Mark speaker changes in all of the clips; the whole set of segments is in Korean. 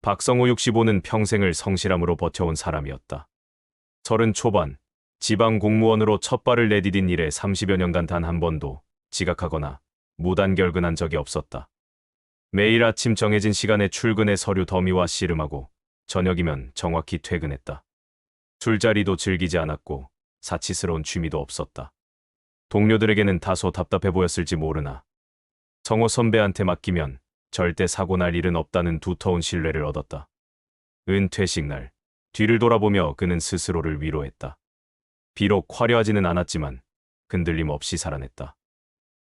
Speaker 1: 박성호 65는 평생을 성실함으로 버텨온 사람이었다. 30 초반, 지방 공무원으로 첫 발을 내디딘 이래 30여 년간 단 한 번도 지각하거나 무단결근한 적이 없었다. 매일 아침 정해진 시간에 출근해 서류 더미와 씨름하고 저녁이면 정확히 퇴근했다. 술자리도 즐기지 않았고 사치스러운 취미도 없었다. 동료들에게는 다소 답답해 보였을지 모르나 성호 선배한테 맡기면 절대 사고 날 일은 없다는 두터운 신뢰를 얻었다. 은퇴식 날, 뒤를 돌아보며 그는 스스로를 위로했다. 비록 화려하지는 않았지만 흔들림 없이 살아냈다.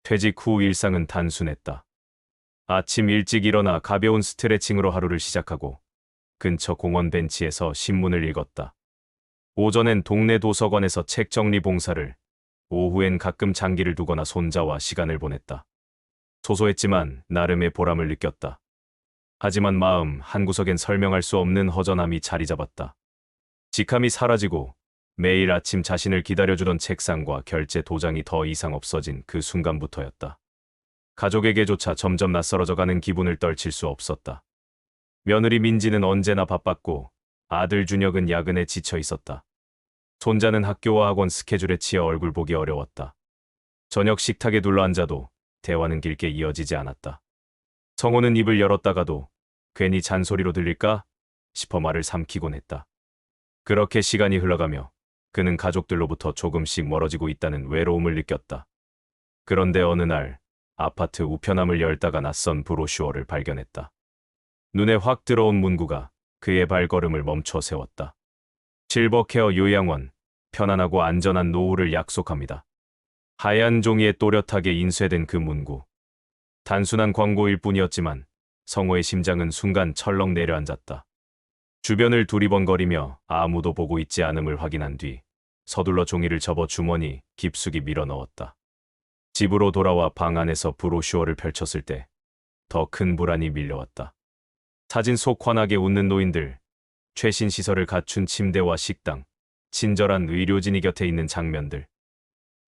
Speaker 1: 퇴직 후 일상은 단순했다. 아침 일찍 일어나 가벼운 스트레칭으로 하루를 시작하고 근처 공원 벤치에서 신문을 읽었다. 오전엔 동네 도서관에서 책 정리 봉사를, 오후엔 가끔 장기를 두거나 손자와 시간을 보냈다. 소소했지만 나름의 보람을 느꼈다. 하지만 마음 한구석엔 설명할 수 없는 허전함이 자리 잡았다. 직함이 사라지고 매일 아침 자신을 기다려주던 책상과 결제 도장이 더 이상 없어진 그 순간부터였다. 가족에게조차 점점 낯설어져가는 기분을 떨칠 수 없었다. 며느리 민지는 언제나 바빴고 아들 준혁은 야근에 지쳐 있었다. 손자는 학교와 학원 스케줄에 치여 얼굴 보기 어려웠다. 저녁 식탁에 둘러앉아도 대화는 길게 이어지지 않았다. 성호는 입을 열었다가도 괜히 잔소리로 들릴까 싶어 말을 삼키곤 했다. 그렇게 시간이 흘러가며 그는 가족들로부터 조금씩 멀어지고 있다는 외로움을 느꼈다. 그런데 어느 날 아파트 우편함을 열다가 낯선 브로슈어를 발견했다. 눈에 확 들어온 문구가 그의 발걸음을 멈춰 세웠다. 실버케어 요양원, 편안하고 안전한 노후를 약속합니다. 하얀 종이에 또렷하게 인쇄된 그 문구. 단순한 광고일 뿐이었지만 성호의 심장은 순간 철렁 내려앉았다. 주변을 두리번거리며 아무도 보고 있지 않음을 확인한 뒤 서둘러 종이를 접어 주머니 깊숙이 밀어 넣었다. 집으로 돌아와 방 안에서 브로슈어를 펼쳤을 때 더 큰 불안이 밀려왔다. 사진 속 환하게 웃는 노인들, 최신 시설을 갖춘 침대와 식당, 친절한 의료진이 곁에 있는 장면들.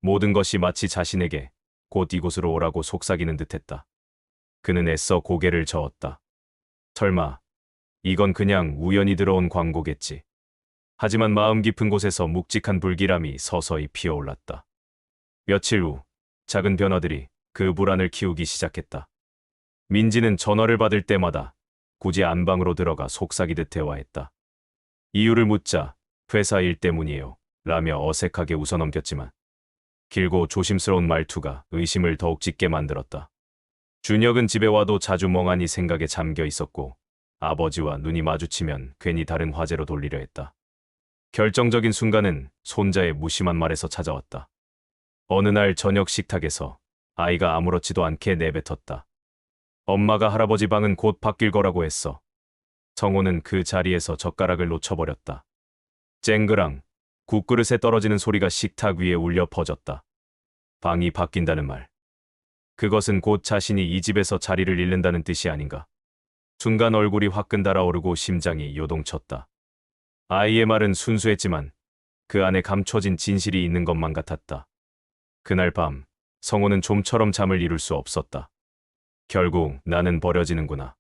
Speaker 1: 모든 것이 마치 자신에게 곧 이곳으로 오라고 속삭이는 듯했다. 그는 애써 고개를 저었다. 설마 이건 그냥 우연히 들어온 광고겠지. 하지만 마음 깊은 곳에서 묵직한 불길함이 서서히 피어올랐다. 며칠 후 작은 변화들이 그 불안을 키우기 시작했다. 민지는 전화를 받을 때마다 굳이 안방으로 들어가 속삭이듯 대화했다. 이유를 묻자 회사 일 때문이에요 라며 어색하게 웃어넘겼지만 길고 조심스러운 말투가 의심을 더욱 짙게 만들었다. 준혁은 집에 와도 자주 멍하니 생각에 잠겨 있었고 아버지와 눈이 마주치면 괜히 다른 화제로 돌리려 했다. 결정적인 순간은 손자의 무심한 말에서 찾아왔다. 어느 날 저녁 식탁에서 아이가 아무렇지도 않게 내뱉었다. 엄마가 할아버지 방은 곧 바뀔 거라고 했어. 성호는 그 자리에서 젓가락을 놓쳐버렸다. 쨍그랑 국그릇에 떨어지는 소리가 식탁 위에 울려 퍼졌다. 방이 바뀐다는 말. 그것은 곧 자신이 이 집에서 자리를 잃는다는 뜻이 아닌가. 순간 얼굴이 화끈 달아오르고 심장이 요동쳤다. 아이의 말은 순수했지만 그 안에 감춰진 진실이 있는 것만 같았다. 그날 밤 성호는 좀처럼 잠을 이룰 수 없었다. 결국 나는 버려지는구나.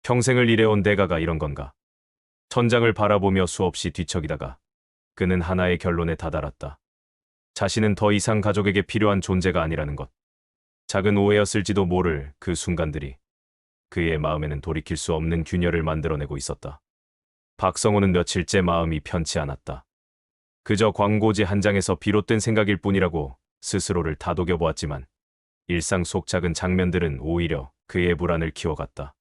Speaker 1: 평생을 일해온 대가가 이런 건가. 천장을 바라보며 수없이 뒤척이다가 그는 하나의 결론에 다다랐다. 자신은 더 이상 가족에게 필요한 존재가 아니라는 것. 작은 오해였을지도 모를 그 순간들이 그의 마음에는 돌이킬 수 없는 균열을 만들어내고 있었다. 박성호는 며칠째 마음이 편치 않았다. 그저 광고지 한 장에서 비롯된 생각일 뿐이라고 스스로를 다독여 보았지만 일상 속 작은 장면들은 오히려 그의 불안을 키워갔다.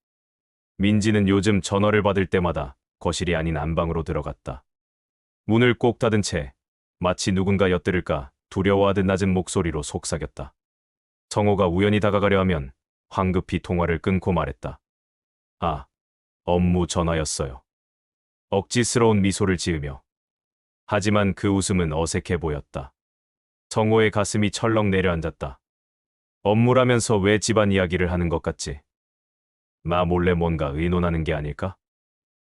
Speaker 1: 민지는 요즘 전화를 받을 때마다 거실이 아닌 안방으로 들어갔다. 문을 꼭 닫은 채 마치 누군가 엿들을까 두려워하듯 낮은 목소리로 속삭였다. 성호가 우연히 다가가려 하면 황급히 통화를 끊고 말했다. 아, 업무 전화였어요. 억지스러운 미소를 지으며. 하지만 그 웃음은 어색해 보였다. 성호의 가슴이 철렁 내려앉았다. 업무라면서 왜 집안 이야기를 하는 것 같지? 나 몰래 뭔가 의논하는 게 아닐까?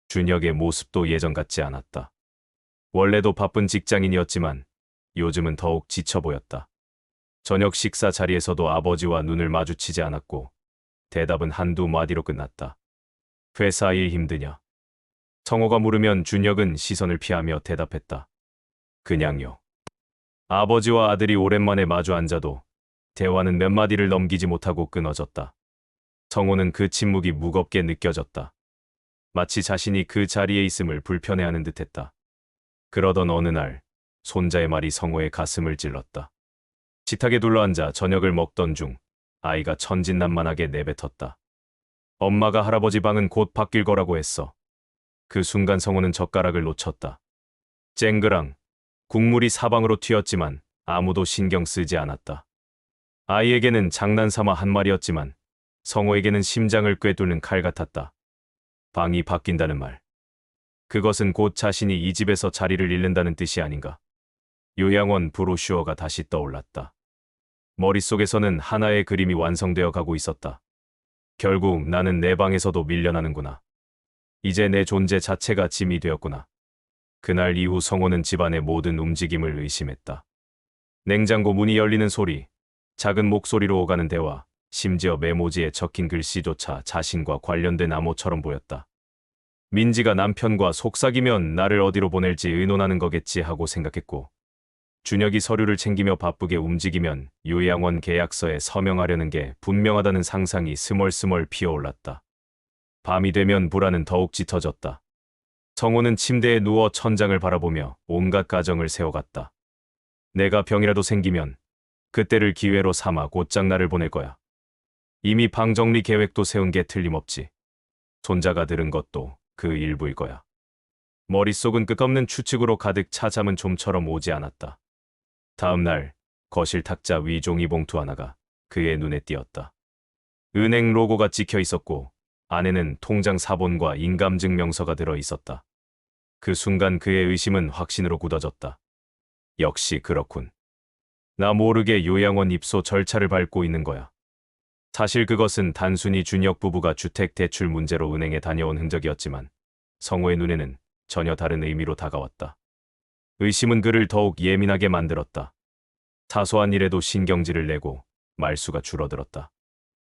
Speaker 1: 준혁의 모습도 예전 같지 않았다. 원래도 바쁜 직장인이었지만 요즘은 더욱 지쳐 보였다. 저녁 식사 자리에서도 아버지와 눈을 마주치지 않았고 대답은 한두 마디로 끝났다. 회사 일 힘드냐? 성호가 물으면 준혁은 시선을 피하며 대답했다. 그냥요. 아버지와 아들이 오랜만에 마주 앉아도 대화는 몇 마디를 넘기지 못하고 끊어졌다. 성호는 그 침묵이 무겁게 느껴졌다. 마치 자신이 그 자리에 있음을 불편해하는 듯했다. 그러던 어느 날 손자의 말이 성호의 가슴을 찔렀다. 식탁에 둘러앉아 저녁을 먹던 중 아이가 천진난만하게 내뱉었다. 엄마가 할아버지 방은 곧 바뀔 거라고 했어. 그 순간 성호는 젓가락을 놓쳤다. 쨍그랑 국물이 사방으로 튀었지만 아무도 신경 쓰지 않았다. 아이에게는 장난삼아 한 말이었지만 성호에게는 심장을 꿰뚫는 칼 같았다. 방이 바뀐다는 말. 그것은 곧 자신이 이 집에서 자리를 잃는다는 뜻이 아닌가. 요양원 브로슈어가 다시 떠올랐다. 머릿속에서는 하나의 그림이 완성되어 가고 있었다. 결국 나는 내 방에서도 밀려나는구나. 이제 내 존재 자체가 짐이 되었구나. 그날 이후 성호는 집안의 모든 움직임을 의심했다. 냉장고 문이 열리는 소리, 작은 목소리로 오가는 대화, 심지어 메모지에 적힌 글씨조차 자신과 관련된 암호처럼 보였다. 민지가 남편과 속삭이면 나를 어디로 보낼지 의논하는 거겠지 하고 생각했고, 준혁이 서류를 챙기며 바쁘게 움직이면 요양원 계약서에 서명하려는 게 분명하다는 상상이 스멀스멀 피어올랐다. 밤이 되면 불안은 더욱 짙어졌다. 성호는 침대에 누워 천장을 바라보며 온갖 가정을 세워갔다. 내가 병이라도 생기면 그때를 기회로 삼아 곧장 나를 보낼 거야. 이미 방 정리 계획도 세운 게 틀림없지. 손자가 들은 것도 그 일부일 거야. 머릿속은 끝없는 추측으로 가득 차 잠은 좀처럼 오지 않았다. 다음 날 거실 탁자 위 종이봉투 하나가 그의 눈에 띄었다. 은행 로고가 찍혀 있었고 안에는 통장 사본과 인감증명서가 들어 있었다. 그 순간 그의 의심은 확신으로 굳어졌다. 역시 그렇군. 나 모르게 요양원 입소 절차를 밟고 있는 거야. 사실 그것은 단순히 준혁 부부가 주택 대출 문제로 은행에 다녀온 흔적이었지만 성호의 눈에는 전혀 다른 의미로 다가왔다. 의심은 그를 더욱 예민하게 만들었다. 사소한 일에도 신경질을 내고 말수가 줄어들었다.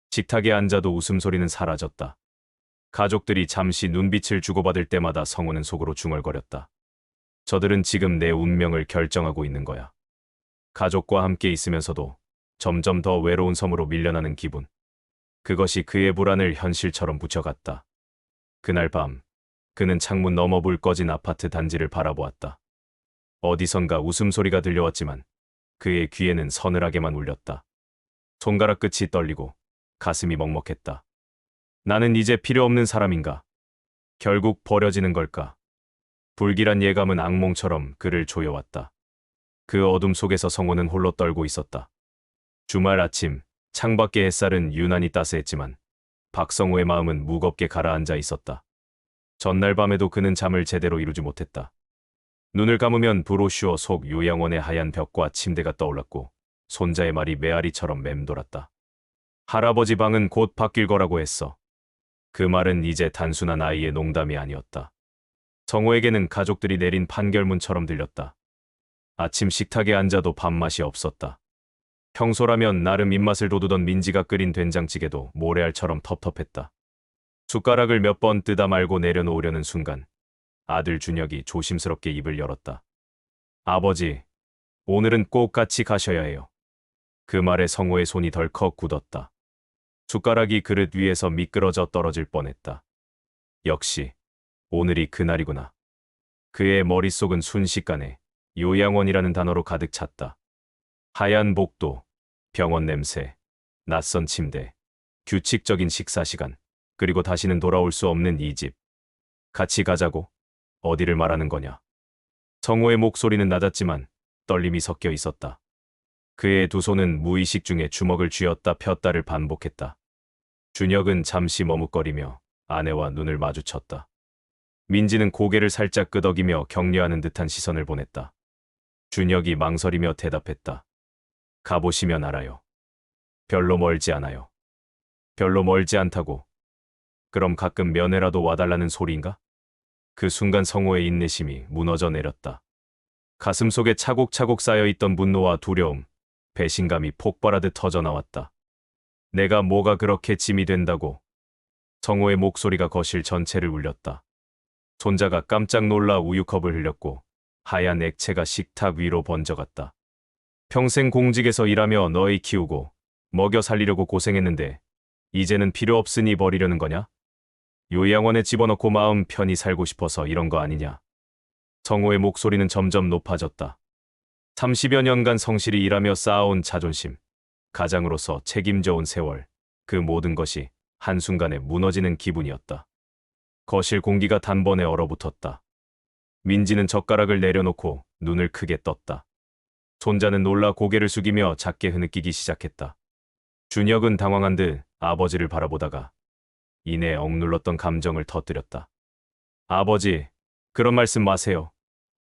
Speaker 1: 식탁에 앉아도 웃음소리는 사라졌다. 가족들이 잠시 눈빛을 주고받을 때마다 성호는 속으로 중얼거렸다. 저들은 지금 내 운명을 결정하고 있는 거야. 가족과 함께 있으면서도 점점 더 외로운 섬으로 밀려나는 기분. 그것이 그의 불안을 현실처럼 붙여갔다. 그날 밤, 그는 창문 너머 불 꺼진 아파트 단지를 바라보았다. 어디선가 웃음소리가 들려왔지만 그의 귀에는 서늘하게만 울렸다. 손가락 끝이 떨리고 가슴이 먹먹했다. 나는 이제 필요 없는 사람인가? 결국 버려지는 걸까? 불길한 예감은 악몽처럼 그를 조여왔다. 그 어둠 속에서 성호는 홀로 떨고 있었다. 주말 아침, 창밖의 햇살은 유난히 따스했지만 박성호의 마음은 무겁게 가라앉아 있었다. 전날 밤에도 그는 잠을 제대로 이루지 못했다. 눈을 감으면 브로슈어 속 요양원의 하얀 벽과 침대가 떠올랐고 손자의 말이 메아리처럼 맴돌았다. 할아버지 방은 곧 바뀔 거라고 했어. 그 말은 이제 단순한 아이의 농담이 아니었다. 성호에게는 가족들이 내린 판결문처럼 들렸다. 아침 식탁에 앉아도 밥맛이 없었다. 평소라면 나름 입맛을 돋우던 민지가 끓인 된장찌개도 모래알처럼 텁텁했다. 숟가락을 몇 번 뜯어 말고 내려놓으려는 순간 아들 준혁이 조심스럽게 입을 열었다. 아버지, 오늘은 꼭 같이 가셔야 해요. 그 말에 성호의 손이 덜컥 굳었다. 숟가락이 그릇 위에서 미끄러져 떨어질 뻔했다. 역시 오늘이 그날이구나. 그의 머릿속은 순식간에 요양원이라는 단어로 가득 찼다. 하얀 복도, 병원 냄새, 낯선 침대, 규칙적인 식사 시간, 그리고 다시는 돌아올 수 없는 이 집. 같이 가자고? 어디를 말하는 거냐? 성호의 목소리는 낮았지만 떨림이 섞여 있었다. 그의 두 손은 무의식 중에 주먹을 쥐었다 폈다를 반복했다. 준혁은 잠시 머뭇거리며 아내와 눈을 마주쳤다. 민지는 고개를 살짝 끄덕이며 격려하는 듯한 시선을 보냈다. 준혁이 망설이며 대답했다. 가보시면 알아요. 별로 멀지 않아요. 별로 멀지 않다고. 그럼 가끔 면회라도 와달라는 소리인가? 그 순간 성호의 인내심이 무너져 내렸다. 가슴속에 차곡차곡 쌓여있던 분노와 두려움, 배신감이 폭발하듯 터져나왔다. 내가 뭐가 그렇게 짐이 된다고? 성호의 목소리가 거실 전체를 울렸다. 손자가 깜짝 놀라 우유컵을 흘렸고 하얀 액체가 식탁 위로 번져갔다. 평생 공직에서 일하며 너희 키우고 먹여 살리려고 고생했는데 이제는 필요 없으니 버리려는 거냐? 요양원에 집어넣고 마음 편히 살고 싶어서 이런 거 아니냐? 성호의 목소리는 점점 높아졌다. 30여 년간 성실히 일하며 쌓아온 자존심, 가장으로서 책임져온 세월, 그 모든 것이 한순간에 무너지는 기분이었다. 거실 공기가 단번에 얼어붙었다. 민지는 젓가락을 내려놓고 눈을 크게 떴다. 손자는 놀라 고개를 숙이며 작게 흐느끼기 시작했다. 준혁은 당황한 듯 아버지를 바라보다가 이내 억눌렀던 감정을 터뜨렸다. 아버지, 그런 말씀 마세요.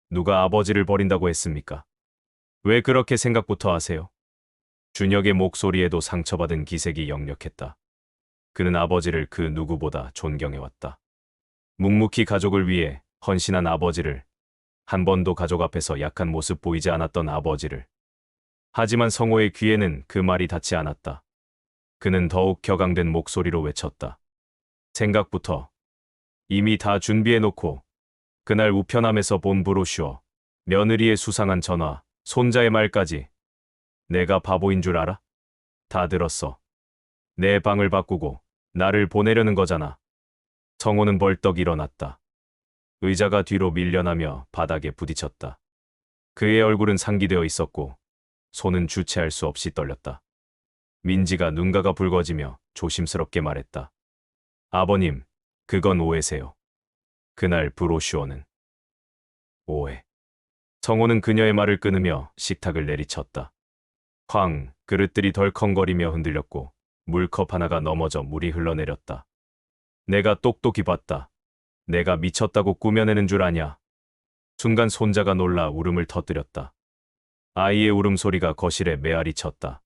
Speaker 1: 누가 아버지를 버린다고 했습니까? 왜 그렇게 생각부터 하세요? 준혁의 목소리에도 상처받은 기색이 역력했다. 그는 아버지를 그 누구보다 존경해왔다. 묵묵히 가족을 위해 헌신한 아버지를, 한 번도 가족 앞에서 약한 모습 보이지 않았던 아버지를. 하지만 성호의 귀에는 그 말이 닿지 않았다. 그는 더욱 격앙된 목소리로 외쳤다. 생각부터 이미 다 준비해놓고 그날 우편함에서 본 브로슈어, 며느리의 수상한 전화, 손자의 말까지. 내가 바보인 줄 알아? 다 들었어. 내 방을 바꾸고 나를 보내려는 거잖아. 성호는 벌떡 일어났다. 의자가 뒤로 밀려나며 바닥에 부딪혔다. 그의 얼굴은 상기되어 있었고 손은 주체할 수 없이 떨렸다. 민지가 눈가가 붉어지며 조심스럽게 말했다. 아버님, 그건 오해세요. 그날 브로슈어는. 오해. 성호는 그녀의 말을 끊으며 식탁을 내리쳤다. 쾅, 그릇들이 덜컹거리며 흔들렸고 물컵 하나가 넘어져 물이 흘러내렸다. 내가 똑똑히 봤다. 내가 미쳤다고 꾸며내는 줄 아냐. 순간 손자가 놀라 울음을 터뜨렸다. 아이의 울음소리가 거실에 메아리 쳤다.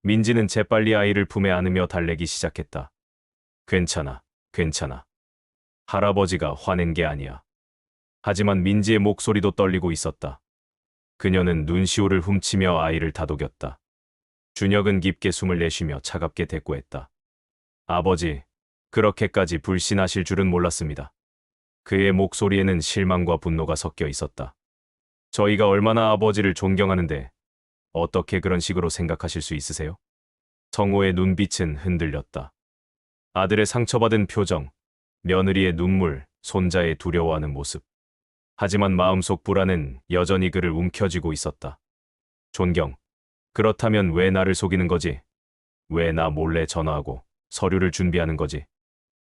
Speaker 1: 민지는 재빨리 아이를 품에 안으며 달래기 시작했다. 괜찮아, 괜찮아. 할아버지가 화낸 게 아니야. 하지만 민지의 목소리도 떨리고 있었다. 그녀는 눈시울을 훔치며 아이를 다독였다. 준혁은 깊게 숨을 내쉬며 차갑게 대꾸했다. 아버지, 그렇게까지 불신하실 줄은 몰랐습니다. 그의 목소리에는 실망과 분노가 섞여 있었다. 저희가 얼마나 아버지를 존경하는데 어떻게 그런 식으로 생각하실 수 있으세요? 성호의 눈빛은 흔들렸다. 아들의 상처받은 표정, 며느리의 눈물, 손자의 두려워하는 모습. 하지만 마음속 불안은 여전히 그를 움켜쥐고 있었다. 존경. 그렇다면 왜 나를 속이는 거지? 왜 나 몰래 전화하고 서류를 준비하는 거지?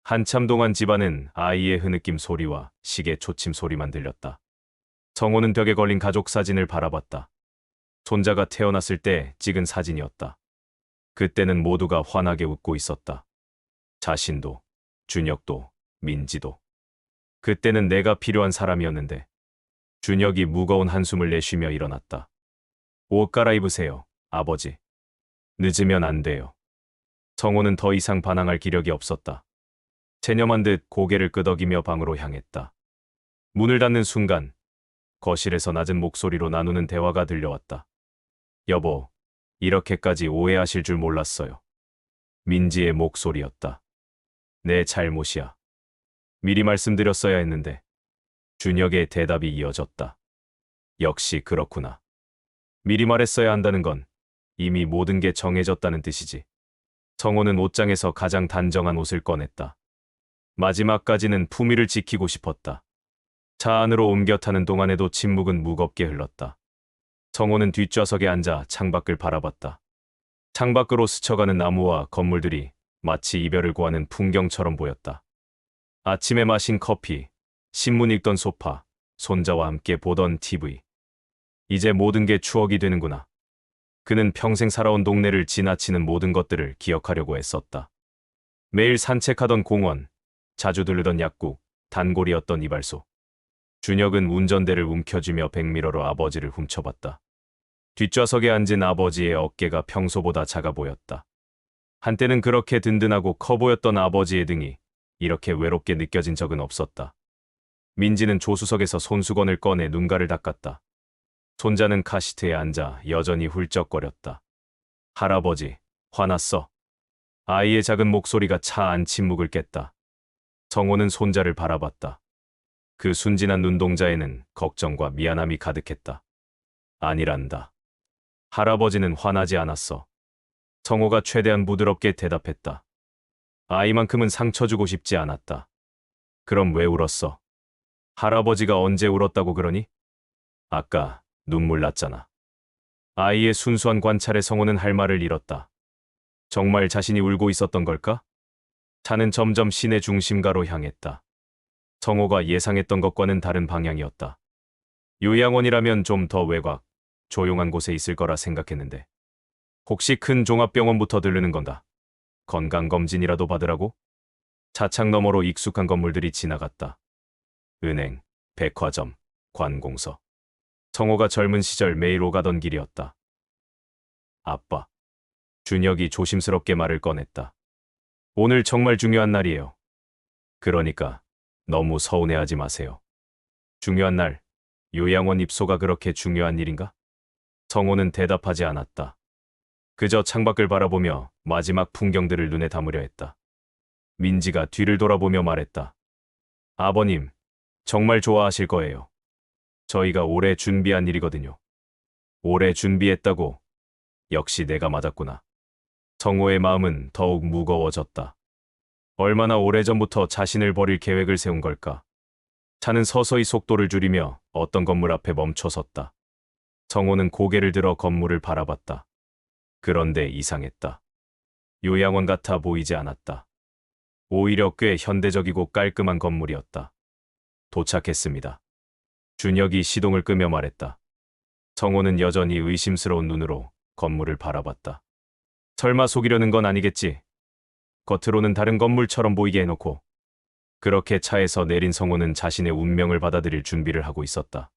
Speaker 1: 한참 동안 집안은 아이의 흐느낌 소리와 시계 초침 소리만 들렸다. 성호는 벽에 걸린 가족 사진을 바라봤다. 손자가 태어났을 때 찍은 사진이었다. 그때는 모두가 환하게 웃고 있었다. 자신도, 준혁도, 민지도. 그때는 내가 필요한 사람이었는데. 준혁이 무거운 한숨을 내쉬며 일어났다. 옷 갈아입으세요, 아버지. 늦으면 안 돼요. 성호는 더 이상 반항할 기력이 없었다. 체념한 듯 고개를 끄덕이며 방으로 향했다. 문을 닫는 순간 거실에서 낮은 목소리로 나누는 대화가 들려왔다. 여보, 이렇게까지 오해하실 줄 몰랐어요. 민지의 목소리였다. 내 잘못이야. 미리 말씀드렸어야 했는데. 준혁의 대답이 이어졌다. 역시 그렇구나. 미리 말했어야 한다는 건 이미 모든 게 정해졌다는 뜻이지. 성호는 옷장에서 가장 단정한 옷을 꺼냈다. 마지막까지는 품위를 지키고 싶었다. 차 안으로 옮겨 타는 동안에도 침묵은 무겁게 흘렀다. 성호는 뒷좌석에 앉아 창밖을 바라봤다. 창밖으로 스쳐가는 나무와 건물들이 마치 이별을 고하는 풍경처럼 보였다. 아침에 마신 커피, 신문 읽던 소파, 손자와 함께 보던 TV. 이제 모든 게 추억이 되는구나. 그는 평생 살아온 동네를 지나치는 모든 것들을 기억하려고 애썼다. 매일 산책하던 공원, 자주 들르던 약국, 단골이었던 이발소. 준혁은 운전대를 움켜쥐며 백미러로 아버지를 훔쳐봤다. 뒷좌석에 앉은 아버지의 어깨가 평소보다 작아 보였다. 한때는 그렇게 든든하고 커 보였던 아버지의 등이 이렇게 외롭게 느껴진 적은 없었다. 민지는 조수석에서 손수건을 꺼내 눈가를 닦았다. 손자는 카시트에 앉아 여전히 훌쩍거렸다. 할아버지, 화났어? 아이의 작은 목소리가 차 안 침묵을 깼다. 정호는 손자를 바라봤다. 그 순진한 눈동자에는 걱정과 미안함이 가득했다. 아니란다. 할아버지는 화나지 않았어. 정호가 최대한 부드럽게 대답했다. 아이만큼은 상처 주고 싶지 않았다. 그럼 왜 울었어? 할아버지가 언제 울었다고 그러니? 아까 눈물 났잖아. 아이의 순수한 관찰에 성호는 할 말을 잃었다. 정말 자신이 울고 있었던 걸까? 차는 점점 시내 중심가로 향했다. 성호가 예상했던 것과는 다른 방향이었다. 요양원이라면 좀 더 외곽, 조용한 곳에 있을 거라 생각했는데. 혹시 큰 종합병원부터 들르는 건가? 건강검진이라도 받으라고? 차창 너머로 익숙한 건물들이 지나갔다. 은행, 백화점, 관공서. 성호가 젊은 시절 매일 오가던 길이었다. 아빠. 준혁이 조심스럽게 말을 꺼냈다. 오늘 정말 중요한 날이에요. 그러니까 너무 서운해하지 마세요. 중요한 날, 요양원 입소가 그렇게 중요한 일인가? 성호는 대답하지 않았다. 그저 창밖을 바라보며 마지막 풍경들을 눈에 담으려 했다. 민지가 뒤를 돌아보며 말했다. 아버님, 정말 좋아하실 거예요. 저희가 오래 준비한 일이거든요. 오래 준비했다고. 역시 내가 맞았구나. 성호의 마음은 더욱 무거워졌다. 얼마나 오래전부터 자신을 버릴 계획을 세운 걸까? 차는 서서히 속도를 줄이며 어떤 건물 앞에 멈춰섰다. 성호는 고개를 들어 건물을 바라봤다. 그런데 이상했다. 요양원 같아 보이지 않았다. 오히려 꽤 현대적이고 깔끔한 건물이었다. 도착했습니다. 준혁이 시동을 끄며 말했다. 성호는 여전히 의심스러운 눈으로 건물을 바라봤다. 설마 속이려는 건 아니겠지? 겉으로는 다른 건물처럼 보이게 해놓고. 그렇게 차에서 내린 성호는 자신의 운명을 받아들일 준비를 하고 있었다.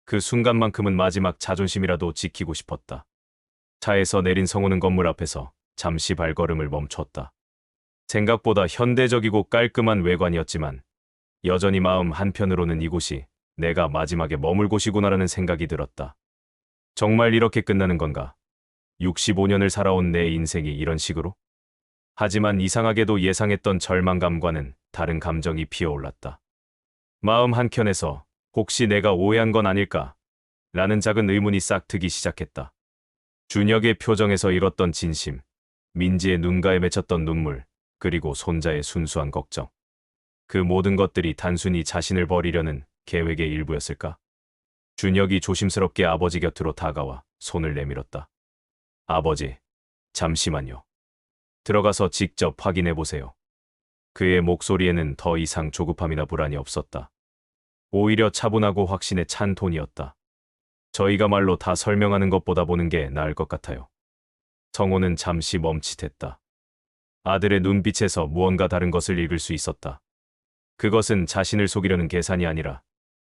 Speaker 1: 그 순간만큼은 마지막 자존심이라도 지키고 싶었다. 차에서 내린 성호는 건물 앞에서 잠시 발걸음을 멈췄다. 생각보다 현대적이고 깔끔한 외관이었지만 여전히 마음 한편으로는 이곳이 내가 마지막에 머물 곳이구나라는 생각이 들었다. 정말 이렇게 끝나는 건가? 65년을 살아온 내 인생이 이런 식으로? 하지만 이상하게도 예상했던 절망감과는 다른 감정이 피어올랐다. 마음 한켠에서 혹시 내가 오해한 건 아닐까? 라는 작은 의문이 싹 트기 시작했다. 준혁의 표정에서 잃었던 진심, 민지의 눈가에 맺혔던 눈물, 그리고 손자의 순수한 걱정. 그 모든 것들이 단순히 자신을 버리려는 계획의 일부였을까? 준혁이 조심스럽게 아버지 곁으로 다가와 손을 내밀었다. 아버지, 잠시만요. 들어가서 직접 확인해 보세요. 그의 목소리에는 더 이상 조급함이나 불안이 없었다. 오히려 차분하고 확신에 찬 톤이었다. 저희가 말로 다 설명하는 것보다 보는 게 나을 것 같아요. 성호는 잠시 멈칫했다. 아들의 눈빛에서 무언가 다른 것을 읽을 수 있었다. 그것은 자신을 속이려는 계산이 아니라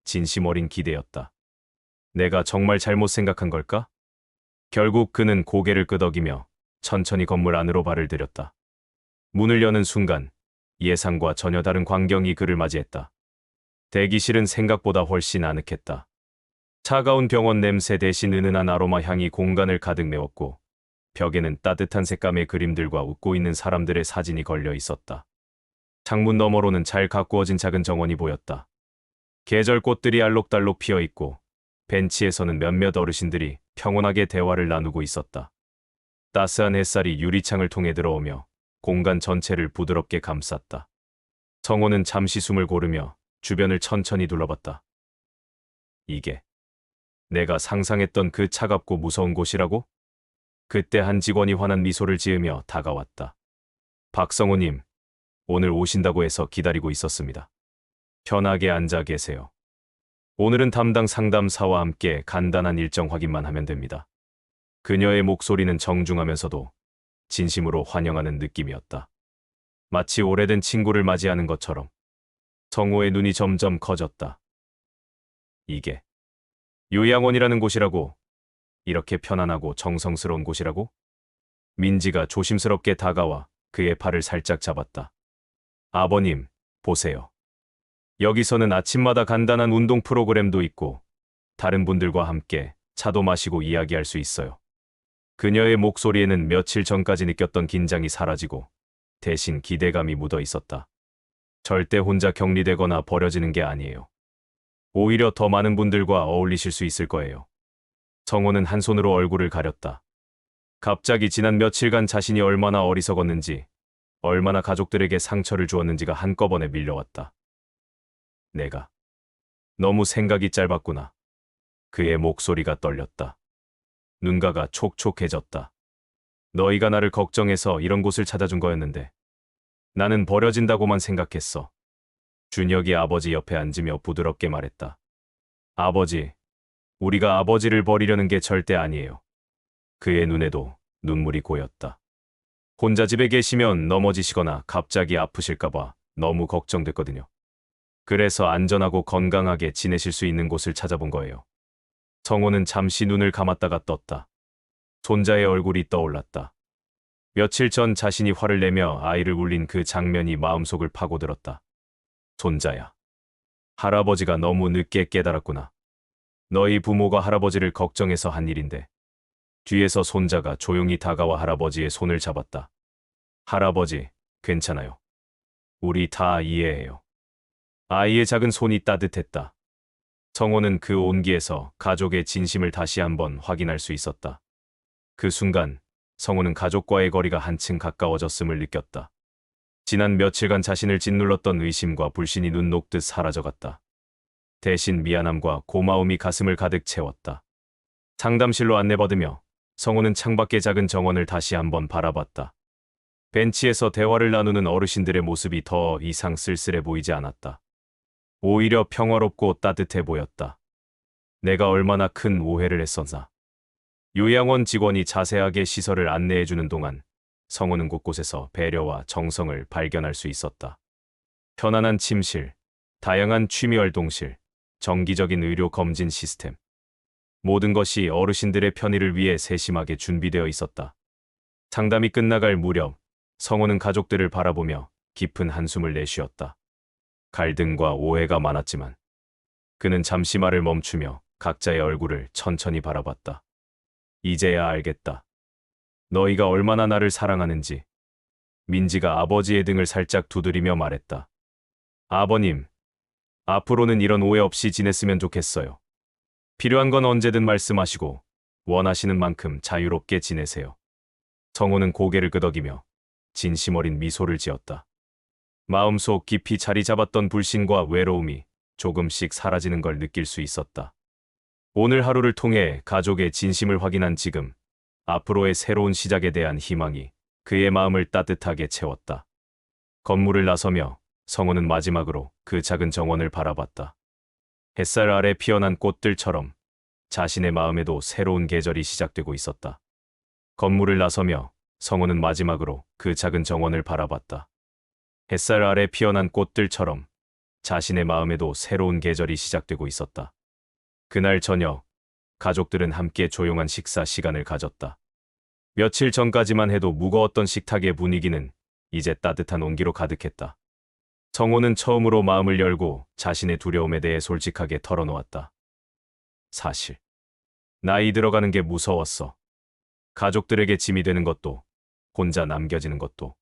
Speaker 1: 진심 어린 기대였다. 내가 정말 잘못 생각한 걸까? 결국 그는 고개를 끄덕이며 천천히 건물 안으로 발을 들였다. 문을 여는 순간 예상과 전혀 다른 광경이 그를 맞이했다. 대기실은 생각보다 훨씬 아늑했다. 차가운 병원 냄새 대신 은은한 아로마 향이 공간을 가득 메웠고 벽에는 따뜻한 색감의 그림들과 웃고 있는 사람들의 사진이 걸려 있었다. 창문 너머로는 잘 가꾸어진 작은 정원이 보였다. 계절 꽃들이 알록달록 피어 있고 벤치에서는 몇몇 어르신들이 평온하게 대화를 나누고 있었다. 따스한 햇살이 유리창을 통해 들어오며 공간 전체를 부드럽게 감쌌다. 성호는 잠시 숨을 고르며 주변을 천천히 둘러봤다. 이게 내가 상상했던 그 차갑고 무서운 곳이라고? 그때 한 직원이 환한 미소를 지으며 다가왔다. 박성호님, 오늘 오신다고 해서 기다리고 있었습니다. 편하게 앉아 계세요. 오늘은 담당 상담사와 함께 간단한 일정 확인만 하면 됩니다. 그녀의 목소리는 정중하면서도 진심으로 환영하는 느낌이었다. 마치 오래된 친구를 맞이하는 것처럼. 성호의 눈이 점점 커졌다. 이게 요양원이라는 곳이라고? 이렇게 편안하고 정성스러운 곳이라고? 민지가 조심스럽게 다가와 그의 팔을 살짝 잡았다. 아버님, 보세요. 여기서는 아침마다 간단한 운동 프로그램도 있고 다른 분들과 함께 차도 마시고 이야기할 수 있어요. 그녀의 목소리에는 며칠 전까지 느꼈던 긴장이 사라지고 대신 기대감이 묻어 있었다. 절대 혼자 격리되거나 버려지는 게 아니에요. 오히려 더 많은 분들과 어울리실 수 있을 거예요. 성호는 한 손으로 얼굴을 가렸다. 갑자기 지난 며칠간 자신이 얼마나 어리석었는지, 얼마나 가족들에게 상처를 주었는지가 한꺼번에 밀려왔다. 내가 너무 생각이 짧았구나. 그의 목소리가 떨렸다. 눈가가 촉촉해졌다. 너희가 나를 걱정해서 이런 곳을 찾아준 거였는데 나는 버려진다고만 생각했어. 준혁이 아버지 옆에 앉으며 부드럽게 말했다. 아버지, 우리가 아버지를 버리려는 게 절대 아니에요. 그의 눈에도 눈물이 고였다. 혼자 집에 계시면 넘어지시거나 갑자기 아프실까봐 너무 걱정됐거든요. 그래서 안전하고 건강하게 지내실 수 있는 곳을 찾아본 거예요. 성호는 잠시 눈을 감았다가 떴다. 손자의 얼굴이 떠올랐다. 며칠 전 자신이 화를 내며 아이를 울린 그 장면이 마음속을 파고들었다. 손자야. 할아버지가 너무 늦게 깨달았구나. 너희 부모가 할아버지를 걱정해서 한 일인데. 뒤에서 손자가 조용히 다가와 할아버지의 손을 잡았다. 할아버지, 괜찮아요. 우리 다 이해해요. 아이의 작은 손이 따뜻했다. 성호는 그 온기에서 가족의 진심을 다시 한번 확인할 수 있었다. 그 순간 성호는 가족과의 거리가 한층 가까워졌음을 느꼈다. 지난 며칠간 자신을 짓눌렀던 의심과 불신이 눈 녹듯 사라져갔다. 대신 미안함과 고마움이 가슴을 가득 채웠다. 상담실로 안내받으며 성호는 창밖의 작은 정원을 다시 한번 바라봤다. 벤치에서 대화를 나누는 어르신들의 모습이 더 이상 쓸쓸해 보이지 않았다. 오히려 평화롭고 따뜻해 보였다. 내가 얼마나 큰 오해를 했었나. 요양원 직원이 자세하게 시설을 안내해주는 동안 성호는 곳곳에서 배려와 정성을 발견할 수 있었다. 편안한 침실, 다양한 취미활동실, 정기적인 의료 검진 시스템. 모든 것이 어르신들의 편의를 위해 세심하게 준비되어 있었다. 상담이 끝나갈 무렵 성호는 가족들을 바라보며 깊은 한숨을 내쉬었다. 갈등과 오해가 많았지만 그는 잠시 말을 멈추며 각자의 얼굴을 천천히 바라봤다. 이제야 알겠다. 너희가 얼마나 나를 사랑하는지. 민지가 아버지의 등을 살짝 두드리며 말했다. 아버님, 앞으로는 이런 오해 없이 지냈으면 좋겠어요. 필요한 건 언제든 말씀하시고 원하시는 만큼 자유롭게 지내세요. 성호는 고개를 끄덕이며 진심 어린 미소를 지었다. 마음속 깊이 자리 잡았던 불신과 외로움이 조금씩 사라지는 걸 느낄 수 있었다. 오늘 하루를 통해 가족의 진심을 확인한 지금, 앞으로의 새로운 시작에 대한 희망이 그의 마음을 따뜻하게 채웠다. 건물을 나서며 성호는 마지막으로 그 작은 정원을 바라봤다. 햇살 아래 피어난 꽃들처럼 자신의 마음에도 새로운 계절이 시작되고 있었다. 건물을 나서며 성호는 마지막으로 그 작은 정원을 바라봤다. 햇살 아래 피어난 꽃들처럼 자신의 마음에도 새로운 계절이 시작되고 있었다. 그날 저녁, 가족들은 함께 조용한 식사 시간을 가졌다. 며칠 전까지만 해도 무거웠던 식탁의 분위기는 이제 따뜻한 온기로 가득했다. 성호는 처음으로 마음을 열고 자신의 두려움에 대해 솔직하게 털어놓았다. 사실, 나이 들어가는 게 무서웠어. 가족들에게 짐이 되는 것도, 혼자 남겨지는 것도.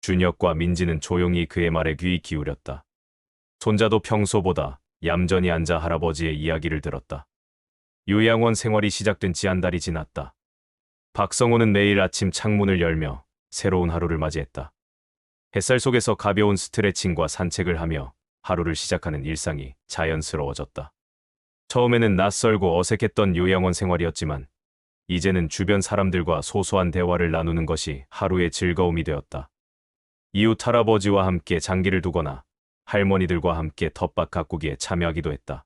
Speaker 1: 준혁과 민지는 조용히 그의 말에 귀 기울였다. 손자도 평소보다 얌전히 앉아 할아버지의 이야기를 들었다. 요양원 생활이 시작된 지 한 달이 지났다. 박성호는 매일 아침 창문을 열며 새로운 하루를 맞이했다. 햇살 속에서 가벼운 스트레칭과 산책을 하며 하루를 시작하는 일상이 자연스러워졌다. 처음에는 낯설고 어색했던 요양원 생활이었지만 이제는 주변 사람들과 소소한 대화를 나누는 것이 하루의 즐거움이 되었다. 이웃 할아버지와 함께 장기를 두거나 할머니들과 함께 텃밭 가꾸기에 참여하기도 했다.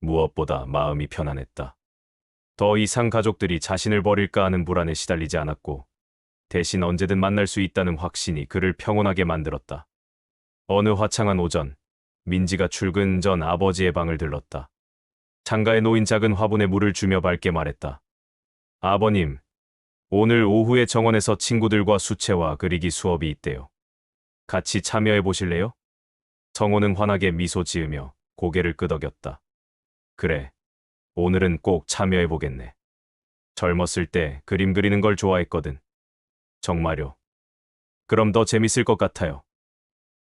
Speaker 1: 무엇보다 마음이 편안했다. 더 이상 가족들이 자신을 버릴까 하는 불안에 시달리지 않았고 대신 언제든 만날 수 있다는 확신이 그를 평온하게 만들었다. 어느 화창한 오전, 민지가 출근 전 아버지의 방을 들렀다. 창가에 놓인 작은 화분에 물을 주며 밝게 말했다. 아버님, 오늘 오후에 정원에서 친구들과 수채화 그리기 수업이 있대요. 같이 참여해 보실래요? 성호는 환하게 미소 지으며 고개를 끄덕였다. 그래, 오늘은 꼭 참여해 보겠네. 젊었을 때 그림 그리는 걸 좋아했거든. 정말요? 그럼 더 재밌을 것 같아요.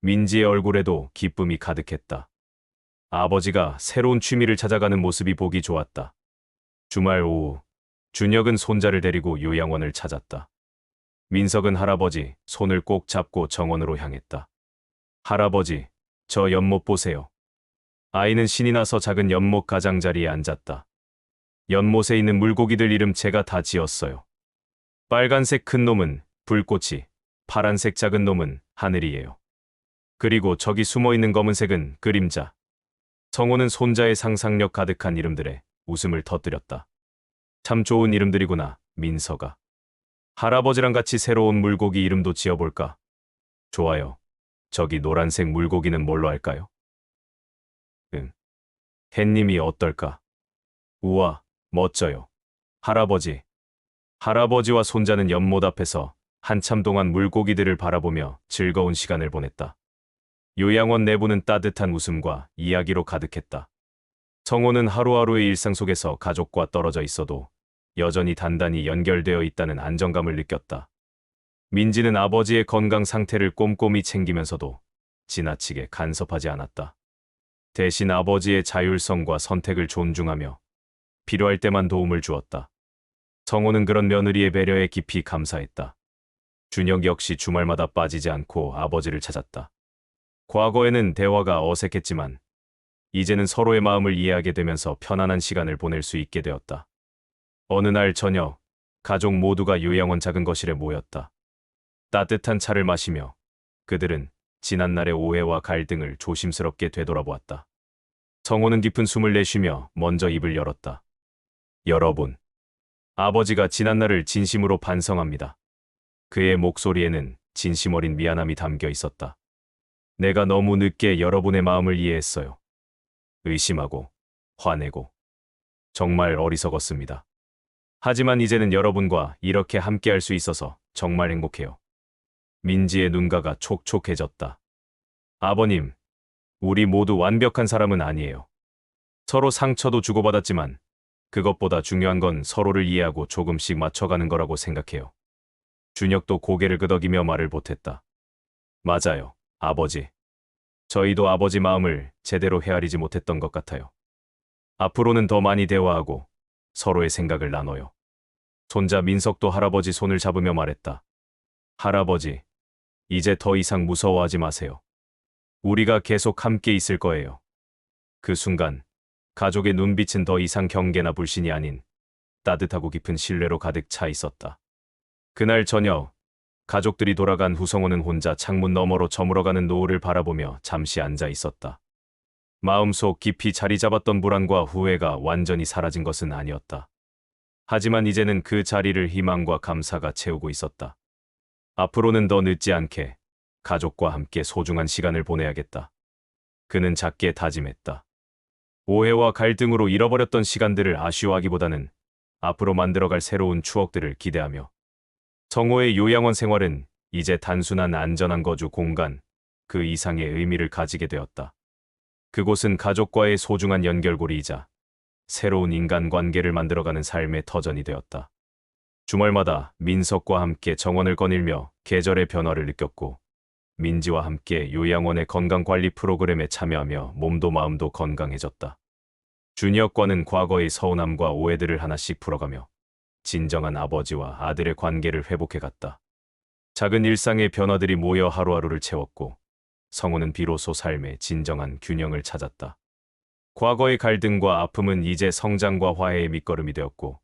Speaker 1: 민지의 얼굴에도 기쁨이 가득했다. 아버지가 새로운 취미를 찾아가는 모습이 보기 좋았다. 주말 오후, 준혁은 손자를 데리고 요양원을 찾았다. 민석은 할아버지 손을 꼭 잡고 정원으로 향했다. 할아버지, 저 연못 보세요. 아이는 신이 나서 작은 연못 가장자리에 앉았다. 연못에 있는 물고기들 이름 제가 다 지었어요. 빨간색 큰 놈은 불꽃이, 파란색 작은 놈은 하늘이에요. 그리고 저기 숨어있는 검은색은 그림자. 성호는 손자의 상상력 가득한 이름들에 웃음을 터뜨렸다. 참 좋은 이름들이구나, 민서가. 할아버지랑 같이 새로운 물고기 이름도 지어볼까? 좋아요. 저기 노란색 물고기는 뭘로 할까요? 햇님이 어떨까? 우와, 멋져요. 할아버지. 할아버지와 손자는 연못 앞에서 한참 동안 물고기들을 바라보며 즐거운 시간을 보냈다. 요양원 내부는 따뜻한 웃음과 이야기로 가득했다. 성호는 하루하루의 일상 속에서 가족과 떨어져 있어도 여전히 단단히 연결되어 있다는 안정감을 느꼈다. 민지는 아버지의 건강 상태를 꼼꼼히 챙기면서도 지나치게 간섭하지 않았다. 대신 아버지의 자율성과 선택을 존중하며 필요할 때만 도움을 주었다. 성호는 그런 며느리의 배려에 깊이 감사했다. 준혁 역시 주말마다 빠지지 않고 아버지를 찾았다. 과거에는 대화가 어색했지만 이제는 서로의 마음을 이해하게 되면서 편안한 시간을 보낼 수 있게 되었다. 어느 날 저녁, 가족 모두가 요양원 작은 거실에 모였다. 따뜻한 차를 마시며 그들은 지난날의 오해와 갈등을 조심스럽게 되돌아보았다. 성호는 깊은 숨을 내쉬며 먼저 입을 열었다. 여러분, 아버지가 지난날을 진심으로 반성합니다. 그의 목소리에는 진심 어린 미안함이 담겨 있었다. 내가 너무 늦게 여러분의 마음을 이해했어요. 의심하고, 화내고, 정말 어리석었습니다. 하지만 이제는 여러분과 이렇게 함께할 수 있어서 정말 행복해요. 민지의 눈가가 촉촉해졌다. 아버님, 우리 모두 완벽한 사람은 아니에요. 서로 상처도 주고받았지만 그것보다 중요한 건 서로를 이해하고 조금씩 맞춰가는 거라고 생각해요. 준혁도 고개를 끄덕이며 말을 보탰다. 맞아요, 아버지. 저희도 아버지 마음을 제대로 헤아리지 못했던 것 같아요. 앞으로는 더 많이 대화하고 서로의 생각을 나눠요. 손자 민석도 할아버지 손을 잡으며 말했다. 할아버지, 이제 더 이상 무서워하지 마세요. 우리가 계속 함께 있을 거예요. 그 순간 가족의 눈빛은 더 이상 경계나 불신이 아닌 따뜻하고 깊은 신뢰로 가득 차 있었다. 그날 저녁, 가족들이 돌아간 후 성호는 혼자 창문 너머로 저물어가는 노을을 바라보며 잠시 앉아 있었다. 마음속 깊이 자리 잡았던 불안과 후회가 완전히 사라진 것은 아니었다. 하지만 이제는 그 자리를 희망과 감사가 채우고 있었다. 앞으로는 더 늦지 않게 가족과 함께 소중한 시간을 보내야겠다. 그는 작게 다짐했다. 오해와 갈등으로 잃어버렸던 시간들을 아쉬워하기보다는 앞으로 만들어갈 새로운 추억들을 기대하며 성호의 요양원 생활은 이제 단순한 안전한 거주 공간, 그 이상의 의미를 가지게 되었다. 그곳은 가족과의 소중한 연결고리이자 새로운 인간관계를 만들어가는 삶의 터전이 되었다. 주말마다 민석과 함께 정원을 거닐며 계절의 변화를 느꼈고 민지와 함께 요양원의 건강관리 프로그램에 참여하며 몸도 마음도 건강해졌다. 준혁과는 과거의 서운함과 오해들을 하나씩 풀어가며 진정한 아버지와 아들의 관계를 회복해갔다. 작은 일상의 변화들이 모여 하루하루를 채웠고 성호는 비로소 삶의 진정한 균형을 찾았다. 과거의 갈등과 아픔은 이제 성장과 화해의 밑거름이 되었고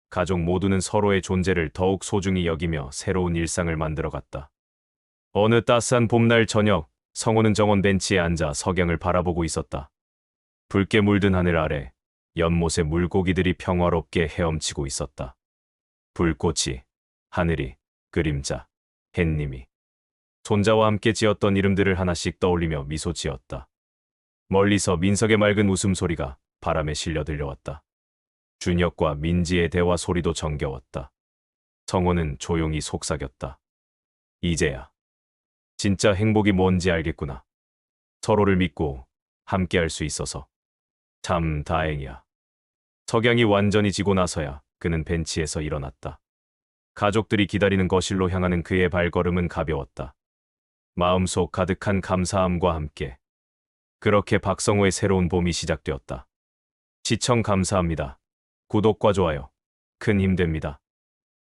Speaker 1: 가족 모두는 서로의 존재를 더욱 소중히 여기며 새로운 일상을 만들어갔다. 어느 따스한 봄날 저녁, 성호는 정원 벤치에 앉아 석양을 바라보고 있었다. 붉게 물든 하늘 아래 연못의 물고기들이 평화롭게 헤엄치고 있었다. 불꽃이, 하늘이, 그림자, 햇님이. 손자와 함께 지었던 이름들을 하나씩 떠올리며 미소 지었다. 멀리서 민석의 맑은 웃음소리가 바람에 실려 들려왔다. 준혁과 민지의 대화 소리도 정겨웠다. 성호는 조용히 속삭였다. 이제야 진짜 행복이 뭔지 알겠구나. 서로를 믿고 함께할 수 있어서 참 다행이야. 석양이 완전히 지고 나서야 그는 벤치에서 일어났다. 가족들이 기다리는 거실로 향하는 그의 발걸음은 가벼웠다. 마음속 가득한 감사함과 함께. 그렇게 박성호의 새로운 봄이 시작되었다. 시청 감사합니다. 구독과 좋아요. 큰 힘 됩니다.